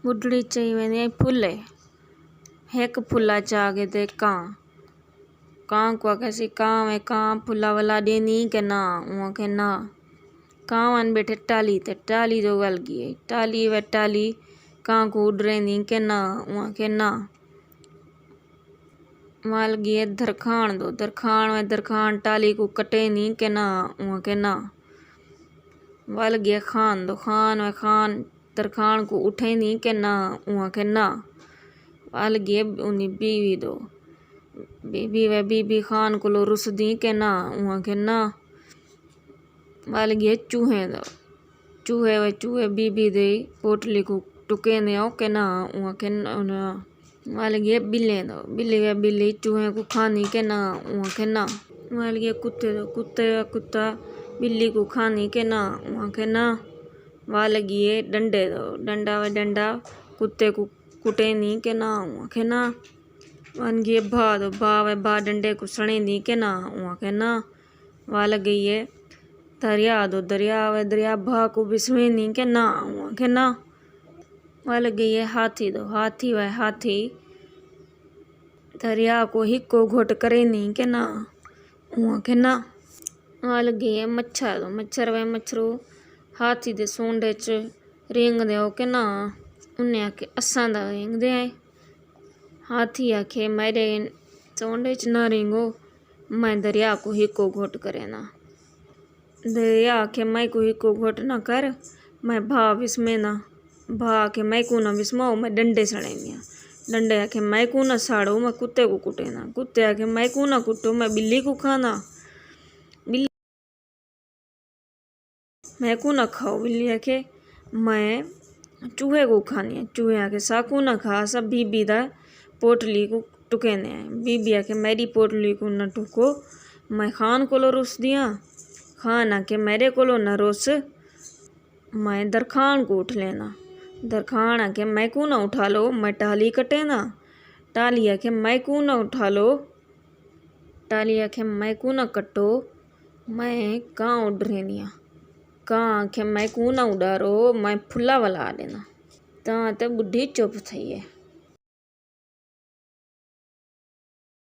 बुढ़ड़ी चई वेंदी फुले हेक फुला चागे ते कां को कैसी कां वे कां फुला वाला देनी के ना उहाँ के ना कां वन बैठे टाली ते टाली जो गल गई टाली वे टाली कां को उड़रेनी के ना उहाँ के ना माल गए दरखान दो दरखान वे दरखान टाली को कटेनी के ना उहाँ के ना वाल गए खान दो खान वे खान दरखान को उठेनी के ना उहाँ के ना वाल गए उन्हीं बीवी दो बीबी वे बीबी खान को लो रुस दी के ना उहाँ के ना वाल गए चूहे दो चूहे वे चूहे बीबी दे पोटली को टुके ने के ना उहाँ के ना वाल गए बिल्ली दो बिल्ली वे बिल्ली चूहे को खानी के ना उहाँ के ना वाल गए कुत्ते दो कुत्ते वे कुत्ता बिल्ली को खानी के ना उहाँ के ना वाल गए डंडे दो डंडा वे डंडा कुत्ते को कुटेनी के ना उहाँ के ना वन गए भा दो भा वे भा डंडे को सने दी के ना उहाँ के ना वाल गई है दरिया दो दरिया वे दरिया भा को बिस्वेनी के ना उहाँ के ना वाल गई है हाथी दो हाथी वे हाथी दरिया को हिक्को घोट करे नी के ना उहाँ के ना वाल गई है मच्छर दो मच्छर वे मच्छरू हाथी दे सोंडे च रेंग दे के ना उन्हें आके असा दा रेंग दे हाथी आखे मेरे सोंडे च ना रेंगो मैं दरिया को हिक्को घोट करे ना दरिया आखे मैं को हिक्को घोट ना कर मैं भा विस्मे ना भा आखे मैं को ना विस्माओ मैं डंडे सड़े दिया डंडे आखे मैं को ना साड़ो मैं कुत्ते को कुटे ना कुत्ते आखे मैं को ना कुटो मैं बिल्ली को खाना बिल्ली मैं को ना खाओ बिल्ली आखे मैं चूहे को खानी है चूहे आके साकू ना खा सब बीबी दा पोटली को टुके ने बीबी आके मेरी पोटली को न टुको मैं खान को लो रुस दिया खान आके मेरे को लो न रुस मैं दरखान को उठ लेना दरखान आके मैं को ना उठा लो मैं टाली कटे ना टाली आके मैं को ना उठा लो टाली आके मैं को ना कटो मैं कां उड़ रेनिया कां आखे मैं को ना उड़ारो मैं फुला वाला आ लेना ता ते बुढ़ी चुप थई है।